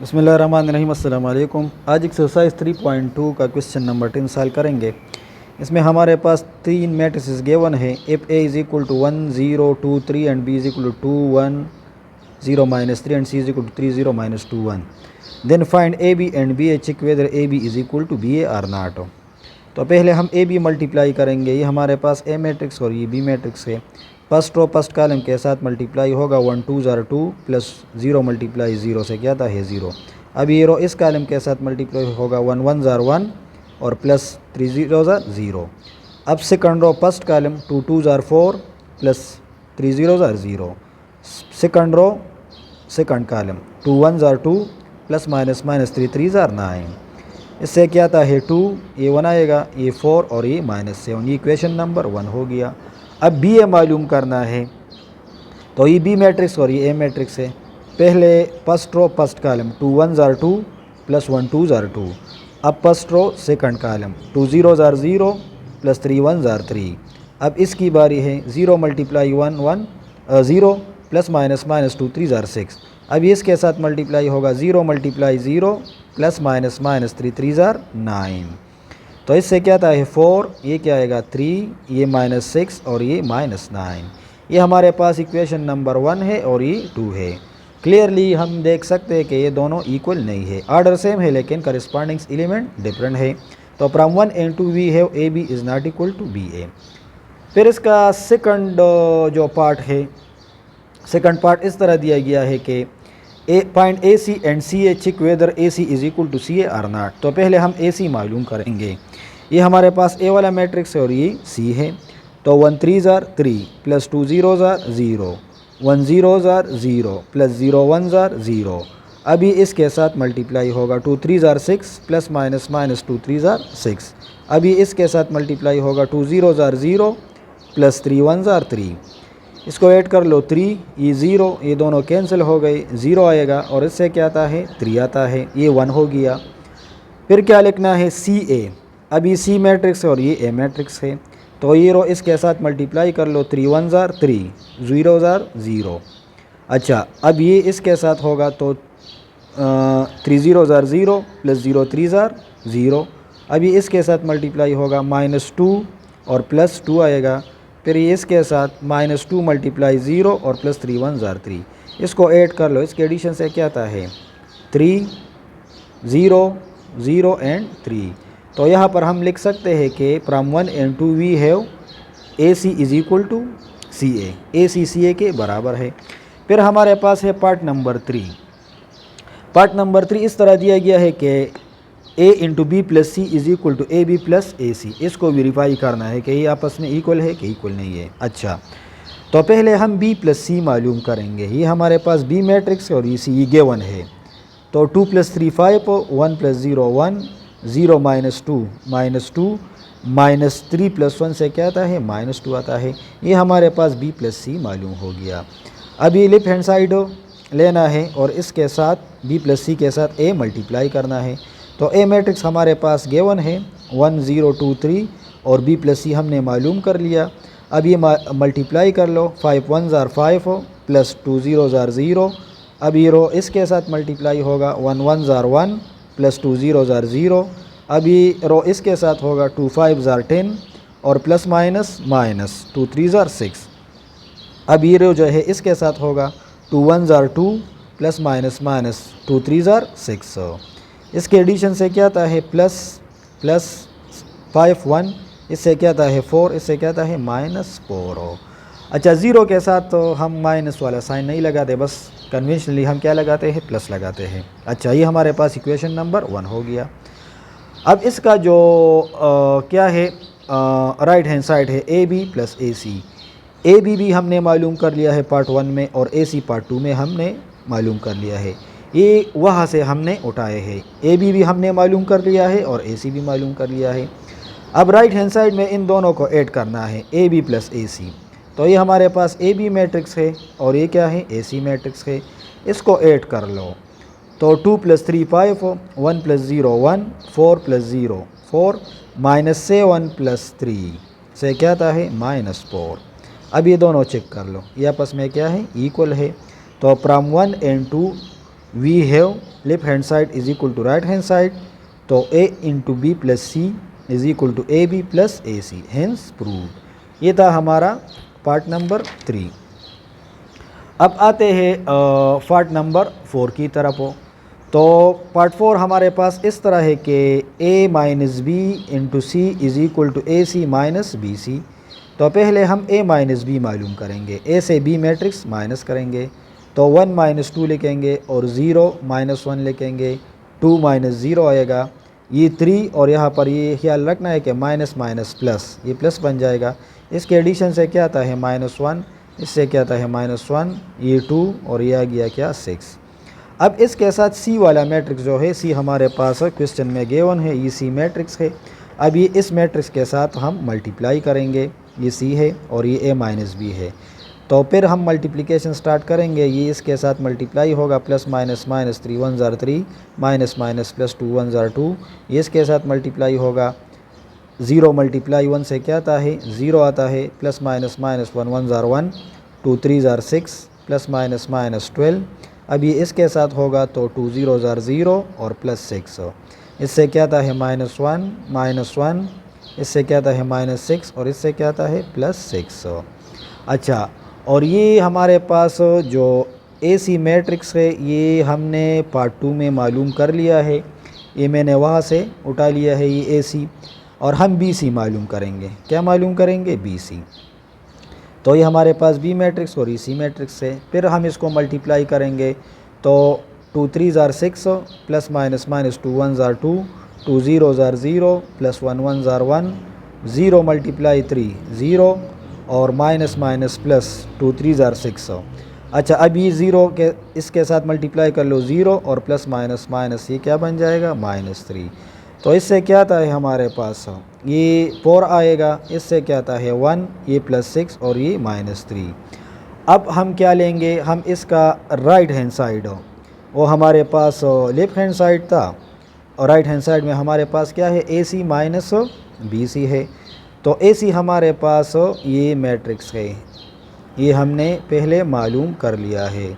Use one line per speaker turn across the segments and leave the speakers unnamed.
बिस्मिल्लाहिर्रहमानिर्रहीम। अस्सलाम वालेकुम। आज एक्सरसाइज 3.2 का क्वेश्चन नंबर 10 सॉल्व करेंगे। इसमें हमारे पास तीन मैट्रिसेस गिवन है। If A is equal to 1 0 2 3 and B is equal to 2 1 0 -3 and C is equal to 3 0 -2 1, then find A B and B A, check whether A B is equal to B A or not. तो पहले हम A B multiply करेंगे। ये हमारे पास ए matrix और ये B matrix है। First row first column के साथ मल्टीप्लाई होगा। 1 2 ज़ार 2 प्लस 0 मल्टीप्लाई 0 से क्या था है 0। अब ये रो इस कॉलम के साथ मल्टीप्लाई होगा। 1 1 ज़ार 1 और प्लस 3 0 ज़ार 0। अब सेकंड रो फर्स्ट कॉलम 2 2 ज़ार 4 प्लस 3 0 ज़ार 0। सेकंड रो सेकंड कॉलम 2 1 ज़ार 2 प्लस माइनस माइनस 3 3 ज़ार 9। इससे क्या आता है 2, ये 1 आएगा, ये 4 और ये -7। ये इक्वेशन नंबर 1 हो गया। अब बी ए मालूम करना है। तो ये बी मैट्रिक्स और ये ए मैट्रिक्स है। पहले फर्स्ट रो फर्स्ट कॉलम 2 1 ज़ार 2 प्लस 1 2 ज़ार 2। अब फर्स्ट रो सेकंड कॉलम 2 0 ज़ार 0 प्लस 3 1 ज़ार 3। अब इसकी बारी है 0 मल्टीप्लाई 1 1 0 प्लस माइनस माइनस 2 3 ज़ार 6। अब ये इसके साथ मल्टीप्लाई होगा। 0 मल्टीप्लाई 0 प्लस माइनस माइनस 3 3 ज़ार 9। तो इससे क्या आता है 4, ये क्या आएगा 3, ये -6 और ये -9। ये हमारे पास इक्वेशन नंबर 1 है और ये 2 है। क्लियरली हम देख सकते हैं कि ये दोनों इक्वल नहीं है। ऑर्डर सेम है लेकिन करस्पॉन्डिंग एलिमेंट डिफरेंट है। तो from 1 and 2 we have A B is not equal to B A. फिर इसका सेकंड जो पार्ट है, सेकंड पार्ट इस तरह दिया गया है कि find A C and C A, check whether A C is equal to C A or not. तो पहले हम ए सी मालूम करेंगे। ये हमारे पास ए वाला मैट्रिक्स है और ये सी है। तो 1 3 ज़ार 3 प्लस 2 0 ज़ार 0, 1 0 ज़ार 0 प्लस 0 1 ज़ार 0। अभी इसके साथ मल्टीप्लाई होगा। 2 3 ज़ार 6 प्लस माइनस माइनस 2 3 ज़ार 6। अभी इसके साथ मल्टीप्लाई होगा। 2 0 ज़ार 0 प्लस 3 1 ज़ार 3। इसको ऐड कर लो 3, ये 0, ये दोनों कैंसिल हो गए, 0 आएगा और इससे क्या आता है 3 आता है, ये 1 हो गया। फिर क्या लिखना है सी ए। अब ये सी मैट्रिक्स है और ये ए मैट्रिक्स है। तो ये रो इसके साथ मल्टीप्लाई कर लो। 3 1 ज़ार 3, 0 ज़ार 0। अच्छा, अब ये इसके साथ होगा तो 3 0 ज़ार 0 प्लस 0 3 ज़ार 0। अभी इसके साथ मल्टीप्लाई होगा -2 और प्लस 2 आएगा। फिर ये इसके साथ -2 मल्टीप्लाई 0 और प्लस 3 1 ज़ार 3। इसको ऐड कर लो। इसके एडिशन से क्या आता है 3 0 0 एंड 3। तो यहाँ पर हम लिख सकते हैं कि from 1 and 2 we have A C is equal to C A C A के बराबर है। फिर हमारे पास है पार्ट नंबर 3। पार्ट नंबर 3 इस तरह दिया गया है कि A into B plus C is equal to A B plus A C. इसको वेरीफाई करना है कि ये आपस में इक्वल है कि इक्वल नहीं है। अच्छा, तो पहले हम बी प्लस सी मालूम करेंगे। ये हमारे पास बी मैट्रिक्स और ये सी गिवन है। तो 2 + 3 5, 1 + 0 1, 0 -2 -2, -3 + 1 से क्या आता है -2 आता है। ये हमारे पास बी प्लस सी मालूम हो गया। अब ये लेफ्ट हैंड साइड लेना है और इसके साथ बी प्लस सी के साथ ए मल्टीप्लाई करना है। तो ए मैट्रिक्स हमारे पास गिवन है 1 0 2 3 और बी प्लस सी हमने मालूम कर लिया। अब ये मल्टीप्लाई कर लो। 5 1 ज़ार 5 प्लस 2 0 ज़ार 0। अब ये रो इसके साथ मल्टीप्लाई होगा। 1 1 ज़ार 1 प्लस 2 0 ज़ार 0। अब ये रो इसके साथ होगा। 2 5 ज़ार 10 और प्लस माइनस माइनस 2 3 ज़ार 6। अब ये रो जो है इसके साथ होगा। 2 1 ज़ार 2 प्लस माइनस माइनस 2 3 ज़ार 6। इसके एडिशन से क्या आता है प्लस प्लस 5 1, इससे क्या आता है 4, इससे क्या आता है -4। अच्छा, ज़ीरो के साथ तो हम माइनस वाला साइन नहीं लगाते, बस कन्वेंशनली हम क्या लगाते हैं प्लस लगाते हैं। अच्छा, ये हमारे पास इक्वेशन नंबर 1 हो गया। अब इसका जो क्या है राइट हैंड साइड है A B plus A C. A B भी हमने मालूम कर लिया है पार्ट 1 में और ए सी पार्ट 2 में हमने मालूम कर लिया है। ये वहाँ से हमने उठाए हैं। ए बी भी हमने मालूम कर लिया है और ए सी भी मालूम कर लिया है। अब राइट हैंड साइड में इन दोनों को ऐड करना है, ए बी प्लस ए सी। तो ये हमारे पास ए बी मैट्रिक्स है और ये क्या है ए सी मैट्रिक्स है। इसको ऐड कर लो। तो 2 + 3 5, 1 + 0 1, 4 + 0 4, -7 + 3 से क्या आता है -4। अब ये दोनों चेक कर लो, ये आपस में क्या है इक्वल है। तो from 1 and 2 we have left hand side is equal to right hand side, तो a into B plus C is equal to A B plus A C, hence proved. ये था हमारा पार्ट नंबर 3। अब आते हैं part number 4 की तरफ हो। तो पार्ट 4 हमारे पास इस तरह है कि a minus B into C is equal to A C minus B C. तो पहले हम a माइनस बी मालूम करेंगे, a से b मैट्रिक्स माइनस करेंगे, तो 1 माइनस 2 लिखेंगे और 0 माइनस 1 लिखेंगे, 2 माइनस 0 आएगा, ये 3 और यहाँ पर ये ख्याल रखना है कि माइनस माइनस प्लस, ये प्लस बन जाएगा। इसके एडिशन से क्या आता है -1, इससे क्या आता है -1, ये 2 और ये आ गया क्या 6। अब इसके साथ सी वाला मैट्रिक्स जो है, सी हमारे पास क्वेश्चन में गिवन है, ये सी मैट्रिक्स है। अब ये इस मैट्रिक्स के साथ हम मल्टीप्लाई करेंगे, ये सी है और ये ए माइनस बी है। तो फिर हम मल्टीप्लिकेशन स्टार्ट करेंगे, ये इसके साथ मल्टीप्लाई होगा, प्लस माइनस माइनस 3 1 ज़ार 3, माइनस माइनस प्लस 2 1 ज़ार 2, ये इसके साथ मल्टीप्लाई होगा। 0 मल्टीप्लाई 1 से क्या आता है 0 आता है, प्लस माइनस माइनस 1 1 ज़ार 1, 2 3 ज़ार 6, प्लस माइनस माइनस 12। अब ये इसके साथ होगा तो 2 0 ज़ार 0 और प्लस 6, इससे क्या आता है -1, इससे क्या आता है -6 और इससे क्या आता है +6। अच्छा, और ये हमारे पास जो ए सी मैट्रिक्स है ये हमने पार्ट 2 में मालूम कर लिया है, ये मैंने वहाँ से उठा लिया है ये ए सी। और हम बी सी मालूम करेंगे, क्या मालूम करेंगे बी सी। तो ये हमारे पास बी मैट्रिक्स और ई सी मैट्रिक्स है। फिर हम इसको मल्टीप्लाई करेंगे तो 2 3 ज़ार 6, प्लस माइनस माइनस 2 1 ज़ार 2, 2 0 ज़ार 0, प्लस 1 1 ज़ार 1, 0 मल्टीप्लाई 3 0 और माइनस माइनस प्लस 2 3 ज़ार 6। अच्छा, अब ये 0 के इसके साथ मल्टीप्लाई कर लो 0 और प्लस माइनस माइनस ये क्या बन जाएगा -3। तो इससे क्या आता है हमारे पास ये 4 आएगा, इससे क्या आता है 1, ये +6 और ये -3। अब हम क्या लेंगे, हम इसका राइट हैंड साइड वो हमारे पास लेफ्ट हैंड साइड था और राइट हैंड साइड में हमारे पास क्या है ए सी माइनस बी सी है। तो ए सी हमारे पास ये मैट्रिक्स है, ये हमने पहले मालूम कर लिया है।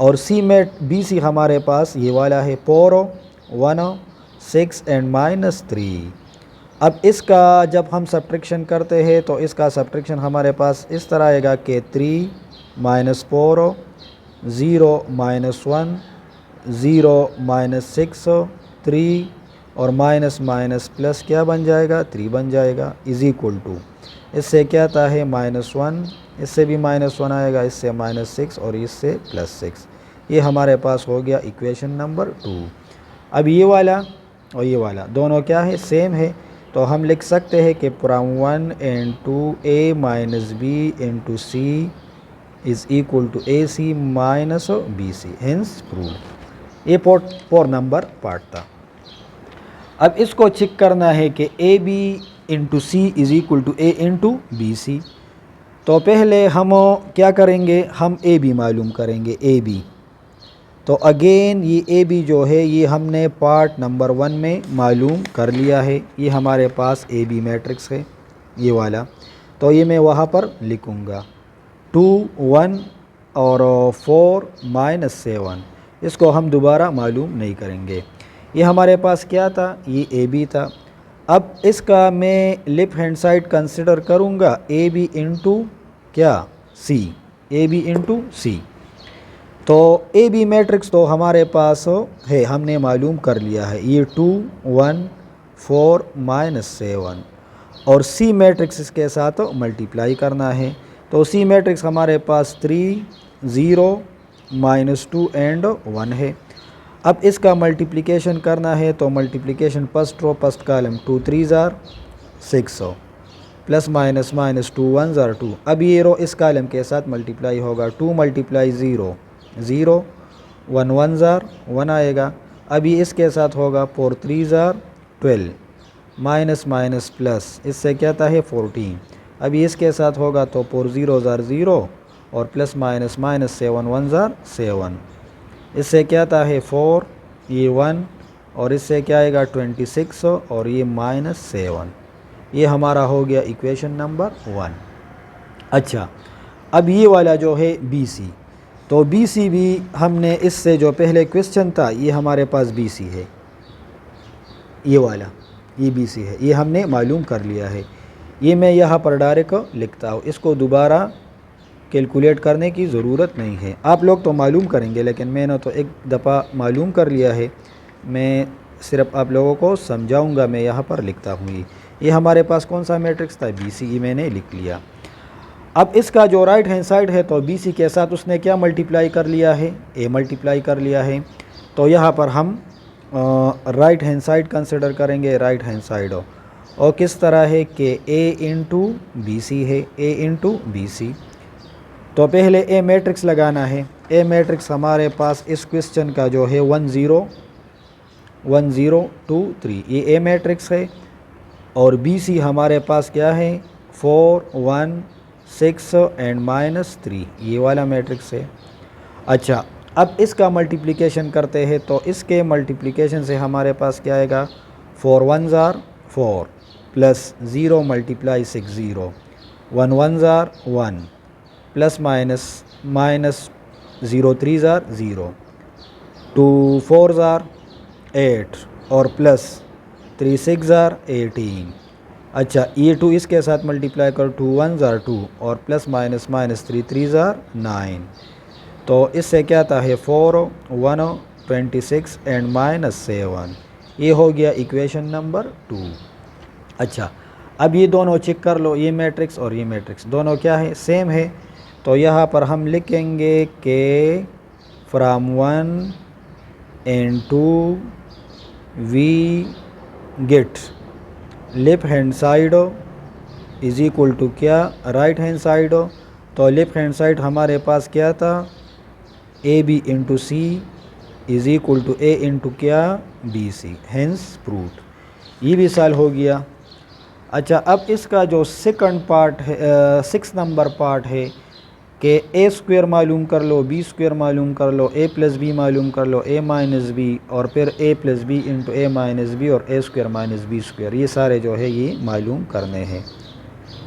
और सी मैट बी सी हमारे पास ये वाला है 4 1 6 एंड -3। अब इसका जब हम सब्ट्रैक्शन करते हैं तो इसका सब्ट्रैक्शन हमारे पास इस तरह आएगा कि 3 -4 0 -1 0 -6 3 और माइनस माइनस प्लस क्या बन जाएगा 3 बन जाएगा, इज़ इक्वल टू, इससे क्या आता है -1, इससे भी -1 आएगा, इससे -6 और इससे +6। ये हमारे पास हो गया इक्वेशन नंबर 2। अब ये वाला और ये वाला दोनों क्या है सेम है, तो हम लिख सकते हैं कि from 1 and 2 a minus B into C is equal to A C minus B C, hence proved. ये पोर नंबर पार्ट था। अब इसको चेक करना है कि A B into C is equal to A into B C. तो पहले हम क्या करेंगे, हम ए बी मालूम करेंगे, ए बी। तो अगेन ये ए बी जो है ये हमने पार्ट नंबर 1 में मालूम कर लिया है। ये हमारे पास ए बी मैट्रिक्स है ये वाला, तो ये मैं वहाँ पर लिखूँगा 2 1 और 4 -7, इसको हम दोबारा मालूम नहीं करेंगे। ये हमारे पास क्या था, ये ए बी था। अब इसका मैं लेफ्ट हैंड साइड कंसिडर करूँगा ए बी इंटू क्या सी, ए बी इंटू सी। तो ए बी मैट्रिक्स तो हमारे पास है, हमने मालूम कर लिया है, ये 2 1 4 -7 और सी मैट्रिक्स इसके साथ मल्टीप्लाई करना है। तो सी मैट्रिक्स हमारे पास 3 0 -2 एंड 1 है। अब इसका मल्टीप्लिकेशन करना है, तो multiplication first row first column 2 3 ज़ार 6 प्लस माइनस माइनस 2 1 ज़ार 2। अब ये रो इस कॉलम के साथ मल्टीप्लाई होगा, 2 मल्टीप्लाई 0 0 1 1 ज़ार 1 आएगा। अब ये इसके साथ होगा 4 3 ज़ार 12 माइनस माइनस प्लस, इससे क्या आता है 14। अब ये इसके साथ होगा तो 4 0 ज़ार 0 और प्लस माइनस माइनस 7 1 ज़ार 7, इससे क्या आता है 4 ये 1 और इससे क्या आएगा 26 और ये -7। ये हमारा हो गया इक्वेशन नंबर 1। अच्छा, अब ये वाला जो है बी सी, तो तो बी सी भी हमने इससे जो पहले क्वेश्चन था ये हमारे पास बी सी है, ये वाला ये बी सी है, ये हमने मालूम कर लिया है। ये मैं यहाँ पर डायरेक्ट लिखता हूँ, इसको दोबारा कैलकुलेट करने की ज़रूरत नहीं है। आप लोग तो मालूम करेंगे लेकिन मैंने तो एक दफ़ा मालूम कर लिया है, मैं सिर्फ आप लोगों को समझाऊंगा। मैं यहाँ पर लिखता हूँ ये हमारे पास कौन सा मैट्रिक्स था, बी सी, मैंने लिख लिया। अब इसका जो राइट हैंड साइड है तो बी सी के साथ उसने क्या मल्टीप्लाई कर लिया है, ए मल्टीप्लाई कर लिया है। तो यहाँ पर हम राइट हैंड साइड कंसिडर करेंगे, राइट हैंड साइड और किस तरह है कि ए इंटू बी सी है, ए इंटू बी सी। तो पहले ए मैट्रिक्स लगाना है। ए मैट्रिक्स हमारे पास इस क्वेश्चन का जो है 1 0 1 0 2 3, ये ए मैट्रिक्स है। और बी सी हमारे पास क्या है, 4 1 6 एंड -3, ये वाला मैट्रिक्स है। अच्छा, अब इसका मल्टीप्लिकेशन करते हैं तो इसके मल्टीप्लिकेशन से हमारे पास क्या आएगा, 4 1 ज़ार 4 प्लस 0 मल्टीप्लाई 6 0, 1 1 ज़ार 1 प्लस माइनस 0 3 ज़ार 0, 2 4 ज़ार 8 और प्लस 3 6 ज़ार 18। अच्छा, ये 2 इसके साथ मल्टीप्लाई कर, 2 1 ज़ार 2 और प्लस माइनस 3 3 ज़ार 9। तो इससे क्या आता है, 4 1 26 एंड -7, ये हो गया इक्वेशन नंबर 2। अच्छा, अब ये दोनों चेक कर लो, ये मैट्रिक्स और ये मैट्रिक्स दोनों क्या है, सेम है। तो यहाँ पर हम लिखेंगे कि from 1 and 2 we get left hand side is equal to क्या, राइट हैंड साइड। तो लेफ्ट हैंड साइड हमारे पास क्या था, A B into C is equal to A into क्या, बी सी, हैंस प्रूव्ड। ये भी सॉल्व हो गया। अच्छा, अब इसका जो सेकंड पार्ट है, 6 नंबर पार्ट है कि ए स्क्वायर मालूम कर लो, बी स्क्वायर मालूम कर लो, ए प्लस बी मालूम कर लो, ए माइनस बी और फिर ए plus B into A minus B और ए स्क्वायर माइनस बी स्क्वायर, ये सारे जो है ये मालूम करने हैं।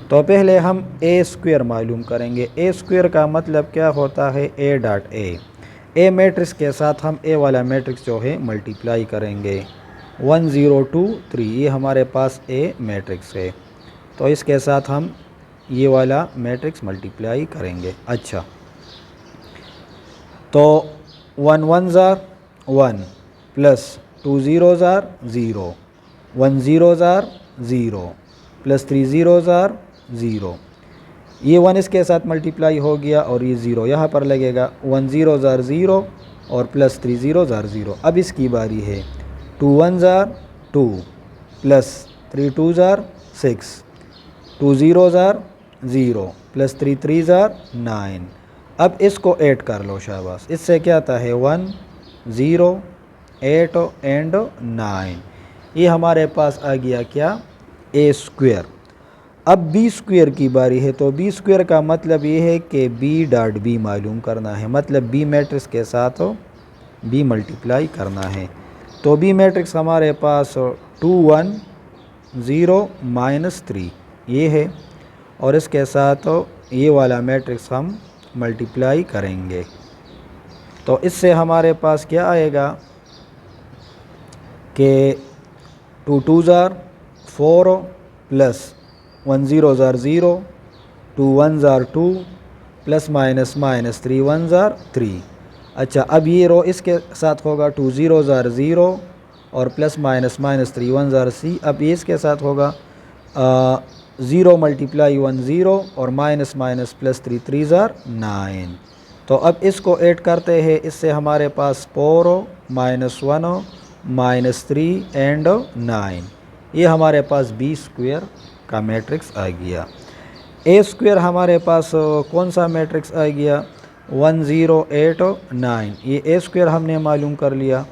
तो पहले हम ए स्क्वायर मालूम करेंगे। ए स्क्वायर का मतलब क्या होता है, ए डॉट ए मैट्रिक्स के साथ हम ए वाला मैट्रिक्स जो है मल्टीप्लाई करेंगे। 1 0 2 3, ये हमारे पास ए मैट्रिक्स है, तो इसके साथ हम ये वाला मैट्रिक्स मल्टीप्लाई करेंगे। अच्छा, तो 1 1 ज़ार 1 प्लस 2 0 ज़ार 0, 1 0 ज़ार 0 प्लस 3 0 ज़ार 0, ये 1 इसके साथ मल्टीप्लाई हो गया और ये 0 यहाँ पर लगेगा। 1 0 ज़ार 0 और प्लस 3 0 ज़ार 0। अब इसकी बारी है, 2 1 ज़ार 2 प्लस 3 2 ज़ार 6, 2 0 ज़ार 0 प्लस 3 3 ज़ार 9। अब इसको ऐड कर लो, शाबाश। इससे क्या आता है, 1 0 8 एंड 9, ये हमारे पास आ गया क्या, ए स्क्वायर। अब बी स्क्वायर की बारी है। तो बी स्क्वायर का मतलब ये है कि बी डॉट बी मालूम करना है, मतलब बी मैट्रिक्स के साथ बी मल्टीप्लाई करना है। तो बी मैट्रिक्स हमारे पास 2 1 0 -3 ये है और इसके साथ ये वाला मैट्रिक्स हम मल्टीप्लाई करेंगे। तो इससे हमारे पास क्या आएगा कि 2 2 ज़ार 4 प्लस 1 0 ज़ार 0, 2 1 ज़ार 2 प्लस माइनस 3 1 ज़ार 3। अच्छा, अब ये रो इसके साथ होगा 2 0 ज़ार 0 और प्लस माइनस 3 1 ज़ार सी। अब ये इसके साथ होगा 0 मल्टीप्लाई 1 0 और माइनस प्लस 3 3 ज़ार 9। तो अब इसको ऐड करते हैं, इससे हमारे पास 4 -1 -3 एंड 9, ये हमारे पास बी स्क्वायर का मैट्रिक्स आ गया। ए स्क्वायर हमारे पास कौन सा मैट्रिक्स आ गया, 1 0 8 9, ये ए स्क्वायर हमने मालूम कर लिया।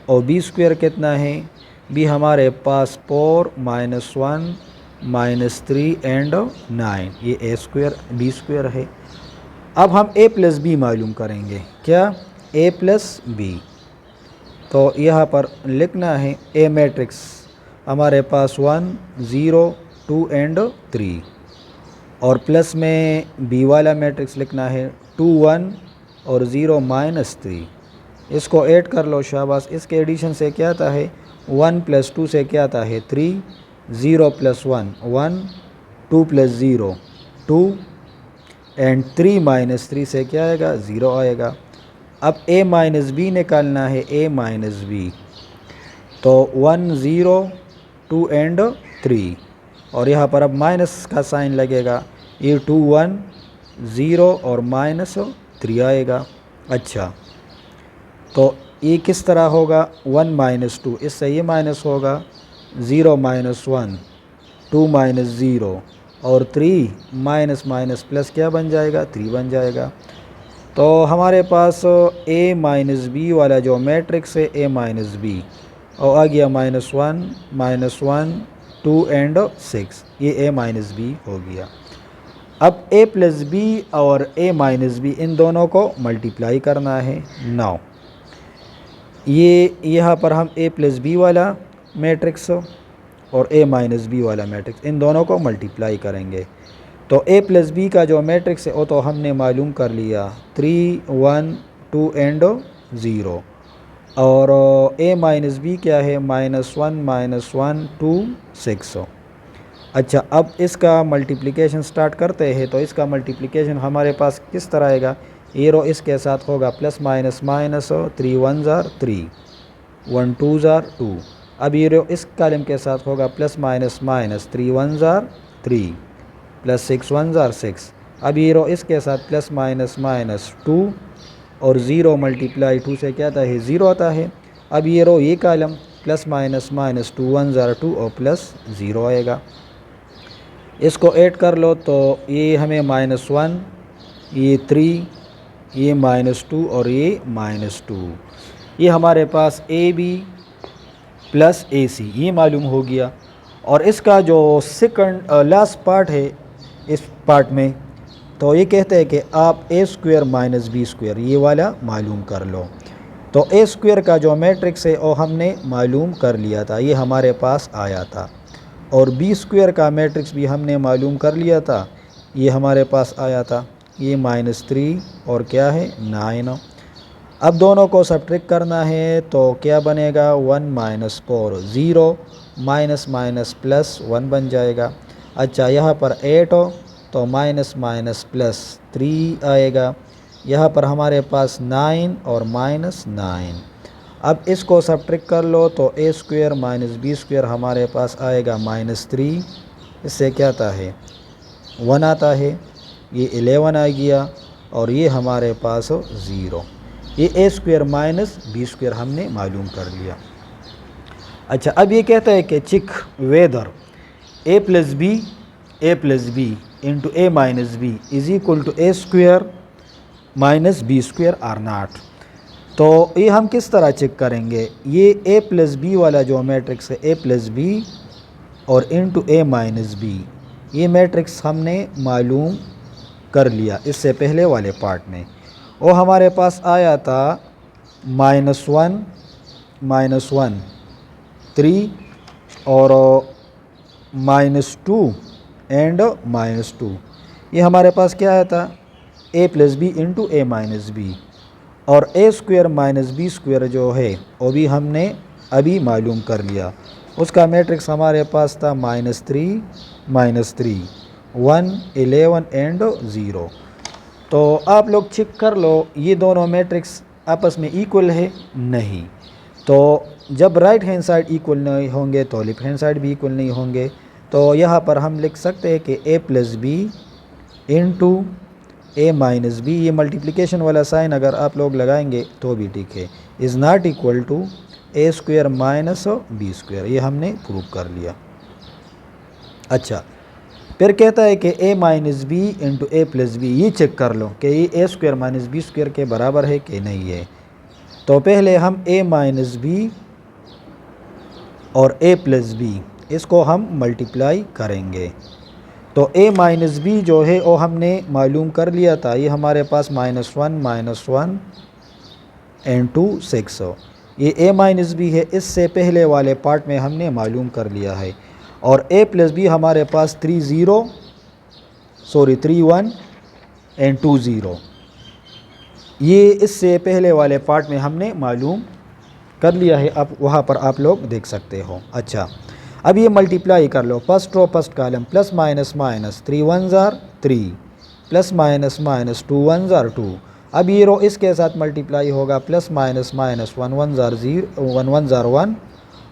और बी स्क्वायर कितना है, बी हमारे पास 4 -1 -3 एंड 9, ये ए स्क्वायर बी स्क्वायर है। अब हम ए प्लस बी मालूम करेंगे, क्या, ए प्लस बी। तो यहाँ पर लिखना है ए मैट्रिक्स हमारे पास 1 0 2 एंड 3 और प्लस में बी वाला मैट्रिक्स लिखना है 2 1 और 0 माइनस 3। इसको ऐड कर लो, शाबाश। इसके एडिशन से क्या आता है 1 + 2 से क्या आता है 3, 0 + 1 1, 2 + 0 2 एंड 3 माइनस 3 से क्या आएगा 0 आएगा। अब a माइनस बी निकालना है, a माइनस बी, तो 1 0 2 एंड 3 और यहाँ पर अब माइनस का साइन लगेगा, ये 2 1 0 और माइनस 3 आएगा। अच्छा, तो ये किस तरह होगा 1 माइनस 2, इससे ये माइनस होगा 0 माइनस 1 2 माइनस 0 और 3 माइनस माइनस प्लस क्या बन जाएगा 3 बन जाएगा। तो हमारे पास a माइनस बी वाला जो मैट्रिक्स है a माइनस बी और आ गया -1 2 एंड 6, ये a माइनस बी हो गया। अब a प्लस बी और a माइनस बी इन दोनों को मल्टीप्लाई करना है। नाउ ये यहाँ पर हम a प्लस बी वाला मैट्रिक्स और a माइनस बी वाला मैट्रिक्स इन दोनों को मल्टीप्लाई करेंगे। तो a प्लस बी का जो मैट्रिक्स है वो तो हमने मालूम कर लिया 3 1 2 एंड 0 और a माइनस बी क्या है -1 2 6। अच्छा, अब इसका मल्टीप्लिकेशन स्टार्ट करते हैं। तो इसका मल्टीप्लिकेशन हमारे पास किस तरह आएगा, ये रो इसके साथ होगा प्लस माइनस माइनस 3 1 जार 3 1 2 जार 2। अब ये रो इस कॉलम के साथ होगा प्लस माइनस माइनस 3 1 जार 3 प्लस 6 1 जार 6। अब ये रो इसके साथ प्लस माइनस माइनस 2 और 0 मल्टीप्लाई 2 से क्या आता है 0 आता है। अब ये रो ये कॉलम प्लस माइनस माइनस 2 1 जार 2 और प्लस 0 आएगा। इसको ऐड कर लो तो ये हमें -1 ये 3 ये -2 और ये -2, ये हमारे पास ए बी प्लस ए सी ये मालूम हो गया। और इसका जो सेकंड लास्ट पार्ट है इस पार्ट में, तो ये कहते हैं कि आप a² माइनस b² ये वाला मालूम कर लो। तो a² का जो मैट्रिक्स है वो हमने मालूम कर लिया था, ये हमारे पास आया था। और b² का मैट्रिक्स भी हमने मालूम कर लिया था, ये हमारे पास आया था। ये -3 और क्या है 9। अब दोनों को सब्ट्रैक्ट करना है तो क्या बनेगा 1 - 4 0 माइनस माइनस प्लस 1 बन जाएगा। अच्छा, यहाँ पर 8 हो तो माइनस माइनस प्लस 3 आएगा। यहाँ पर हमारे पास 9 और -9। अब इसको सब्ट्रैक्ट कर लो तो a² माइनस b² हमारे पास आएगा -3, इससे क्या आता है 1 आता है, ये 11 आ गया और ये हमारे पास 0। ये a² माइनस b² हमने मालूम कर लिया। अच्छा, अब ये कहता है कि check whether a plus B into a minus B is equal to a² minus b² or not. तो ये हम किस तरह चेक करेंगे, ये a प्लस बी वाला जो मैट्रिक्स है a प्लस बी और इंटू a माइनस बी, ये मैट्रिक्स हमने मालूम कर लिया इससे पहले वाले पार्ट में। वो हमारे पास आया था -1 3 और -2 एंड -2, ये हमारे पास क्या आया था a plus B into a minus B. और a² माइनस b² जो है वो भी हमने अभी मालूम कर लिया। उसका मैट्रिक्स हमारे पास था -3 1 11 एंड 0। तो आप लोग चेक कर लो ये दोनों मैट्रिक्स आपस में इक्वल है नहीं। तो जब राइट हैंड साइड इक्वल नहीं होंगे तो लेफ्ट हैंड साइड भी इक्वल नहीं होंगे। तो यहाँ पर हम लिख सकते हैं कि a plus B into a minus B, ये मल्टीप्लिकेशन वाला साइन अगर आप लोग लगाएंगे तो भी ठीक है, is not equal to a² minus b², ये हमने प्रूव कर लिया। अच्छा, फिर कहता है कि a minus B into a plus B, ये चेक कर लो कि ये a² माइनस b² के बराबर है कि नहीं है। तो पहले हम a माइनस बी और a प्लस बी इसको हम मल्टीप्लाई करेंगे। तो a माइनस बी जो है वो हमने मालूम कर लिया था, ये हमारे पास -1 एंड 2 6। ये a माइनस बी है, इससे पहले वाले पार्ट में हमने मालूम कर लिया है। और a प्लस बी हमारे पास 3 1 एंड 2 0, ये इससे पहले वाले पार्ट में हमने मालूम कर लिया है, अब वहाँ पर आप लोग देख सकते हो। अच्छा, अब ये मल्टीप्लाई कर लो, first row first column, plus minus minus, 3 1 जार 3, प्लस माइनस माइनस 2 1 जार 2। अब ये रो इसके साथ मल्टीप्लाई होगा, प्लस माइनस माइनस 1 1 जार 0 1 1 जार 1,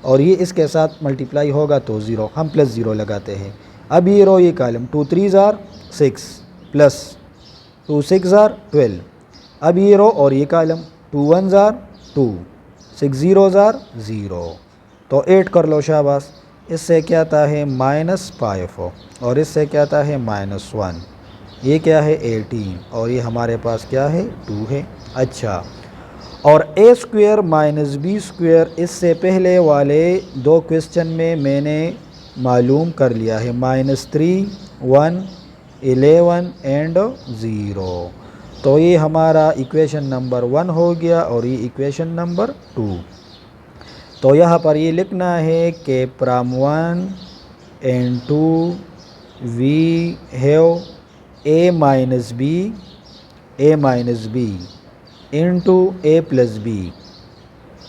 और ये इसके साथ मल्टीप्लाई होगा तो 0, हम प्लस 0 लगाते हैं। अब ये रो ये कॉलम, 2 3 जार 6, प्लस 2 6 जार 12। अब ये रो और ये कॉलम, 2 1 जार 2, 6 0 जार 0, तो 8 कर लो, शाबाश। इससे क्या आता है -5, और इससे क्या आता है -1, ये क्या है 18, और ये हमारे पास क्या है 2 है। अच्छा, और a square minus B square इससे पहले वाले दो क्वेश्चन में मैंने मालूम कर लिया है, -3 1 11 एंड 0। तो ये हमारा इक्वेशन नंबर 1 हो गया, और ये इक्वेशन नंबर 2। तो यहाँ पर ये लिखना है कि from 1 and 2 we have a minus B into A plus B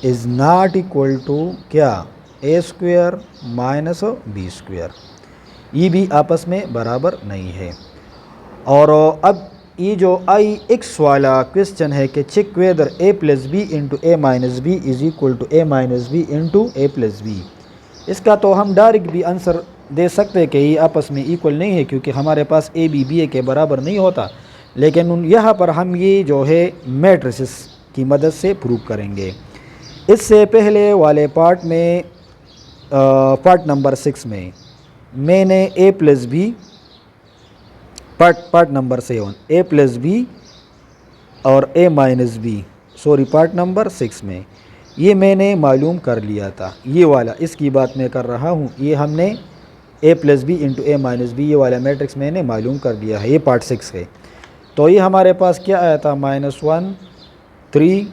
is not equal to क्या, A square minus B square. ये भी आपस में बराबर नहीं है। और अब ये जो आई एक्स वाला क्वेश्चन है कि check whether A plus B into A minus B is equal to A minus B into A plus B, इसका तो हम डायरेक्ट भी आंसर दे सकते हैं कि ये आपस में इक्वल नहीं है, क्योंकि हमारे पास ए बी बी ए के बराबर नहीं होता। लेकिन यहाँ पर हम ये जो है मैट्रिसेस की मदद से प्रूव करेंगे। इससे पहले वाले पार्ट में पार्ट नंबर 6 में मैंने A plus B, part number 7 A plus B और A minus B, sorry part number 6 में ये मैंने मालूम कर लिया था। ये वाला इसकी बात मैं कर रहा हूँ, ये हमने ए plus B into A minus B ये वाला मैट्रिक्स मैंने मालूम कर लिया है, ये पार्ट 6 है। तो ये हमारे पास क्या आया था, -1 3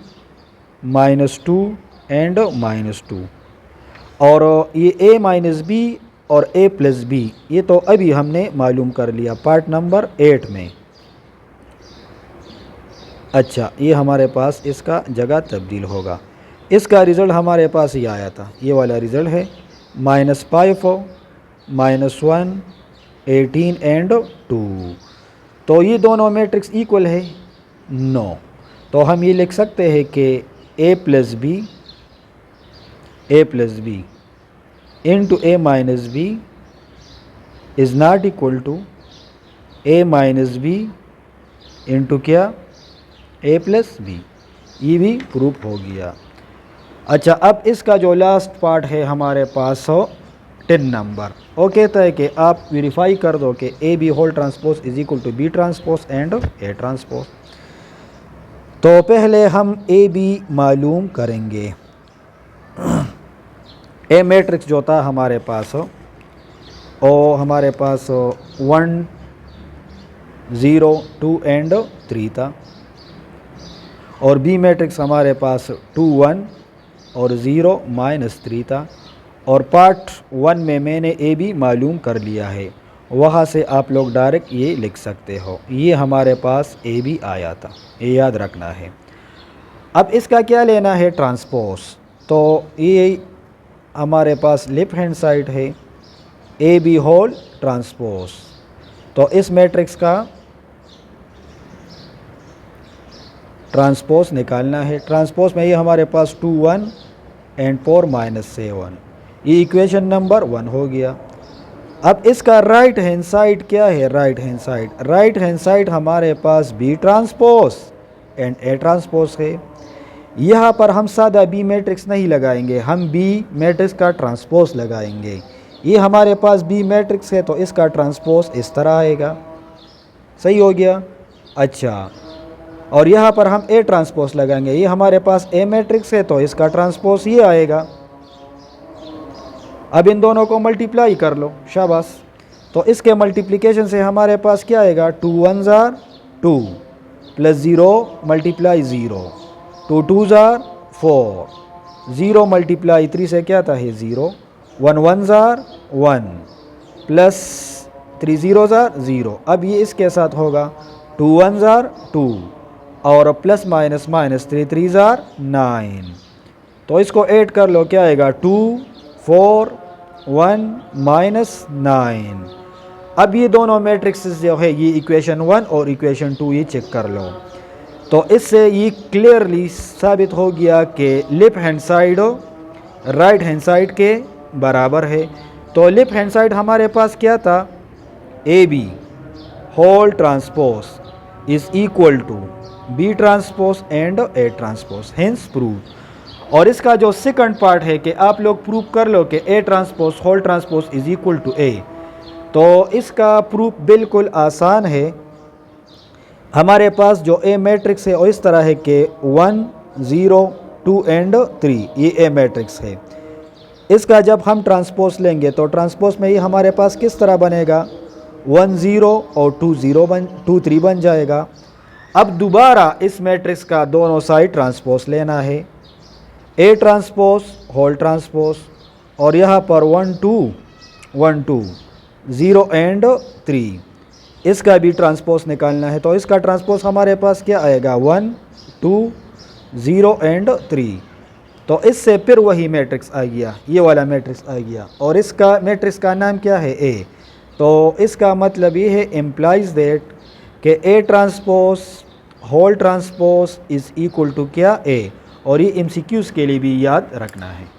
-2 एंड -2। और ये ए माइनस बी और ए प्लस बी ये तो अभी हमने मालूम कर लिया पार्ट नंबर 8 में। अच्छा, ये हमारे पास इसका जगह तब्दील होगा। इसका रिज़ल्ट हमारे पास ही आया था, ये वाला रिज़ल्ट है -5 -1 18 एंड 2। तो ये दोनों मैट्रिक्स इक्वल है, नो। तो हम ये लिख सकते हैं कि A plus B into A minus B is not equal to A minus B into क्या, ए प्लस बी। ये भी प्रूफ हो गया। अच्छा, अब इसका जो लास्ट पार्ट है हमारे पास हो 10 नंबर। वो कहता है कि आप वेरीफाई कर दो कि A B whole transpose is equal to B transpose and A transpose. तो पहले हम ए बी मालूम करेंगे। ए मैट्रिक्स जो था हमारे पास और हमारे पास 1 0 2 एंड 3 था, और बी मैट्रिक्स हमारे पास 2 1 और 0 -3 था। और पार्ट 1 में मैंने ए बी मालूम कर लिया है, वहाँ से आप लोग डायरेक्ट ये लिख सकते हो। ये हमारे पास ए बी आया था, ये याद रखना है। अब इसका क्या लेना है, ट्रांसपोज। तो ये हमारे पास लेफ्ट हैंड साइड है ए बी होल ट्रांसपोज। तो इस मैट्रिक्स का ट्रांसपोज निकालना है। ट्रांसपोज में ये हमारे पास 2 1 एंड 4 -7, ये इक्वेशन नंबर 1 हो गया। अब इसका राइट हैंड साइड क्या है, राइट हैंड साइड हमारे पास B transpose and A transpose है। यहाँ पर हम सादा बी मैट्रिक्स नहीं लगाएंगे, हम बी मैट्रिक्स का ट्रांसपोज लगाएंगे। ये हमारे पास बी मैट्रिक्स है तो इसका ट्रांसपोज इस तरह आएगा, सही हो गया। अच्छा, और यहाँ पर हम ए ट्रांसपोज लगाएंगे, ये हमारे पास ए मैट्रिक्स है तो इसका ट्रांसपोज ये आएगा। अब इन दोनों को मल्टीप्लाई कर लो, शाबाश। तो इसके मल्टीप्लिकेशन से हमारे पास क्या आएगा, 2 1 जार 2 प्लस 0 मल्टीप्लाई 0, 2 2 जार 4, 0 मल्टीप्लाई 3 से क्या था है 0, 1 1 जार 1 प्लस 3 0 जार 0। अब ये इसके साथ होगा 2 1 जार 2 और प्लस माइनस माइनस 3 3 ज़ार 9। तो इसको ऐड कर लो, क्या आएगा 2 4 1 माइनस 9। अब ये दोनों मैट्रिक्स जो है ये इक्वेशन 1 और इक्वेशन 2 ये चेक कर लो। तो इससे ये क्लियरली साबित हो गया कि left hand side right hand side के बराबर है। तो लेफ्ट हैंड साइड हमारे पास क्या था, A B whole transpose is equal to B transpose and A transpose, hence proved. और इसका जो सेकंड पार्ट है कि आप लोग प्रूव कर लो कि A transpose whole transpose is equal to A. तो इसका प्रूफ बिल्कुल आसान है। हमारे पास जो ए मैट्रिक्स है वो इस तरह है कि 1 0 2 एंड 3 ये ए मैट्रिक्स है। इसका जब हम ट्रांसपोज लेंगे तो ट्रांसपोज में ये हमारे पास किस तरह बनेगा, 1 0 और 2 3 बन जाएगा। अब दोबारा इस मैट्रिक्स का दोनों साइड ट्रांसपोज लेना है, ए ट्रांसपोज होल ट्रांसपोज, और यहाँ पर 1 2 0 एंड 3 इसका भी ट्रांसपोज निकालना है। तो इसका ट्रांसपोज हमारे पास क्या आएगा, 1 2 0 एंड 3। तो इससे फिर वही मैट्रिक्स आ गया, ये वाला मैट्रिक्स आ गया, और इसका मैट्रिक्स का नाम क्या है, ए। तो इसका मतलब ये है इम्प्लाइज दैट कि A transpose whole transpose is equal to क्या, ए। और ये MCQs के लिए भी याद रखना है।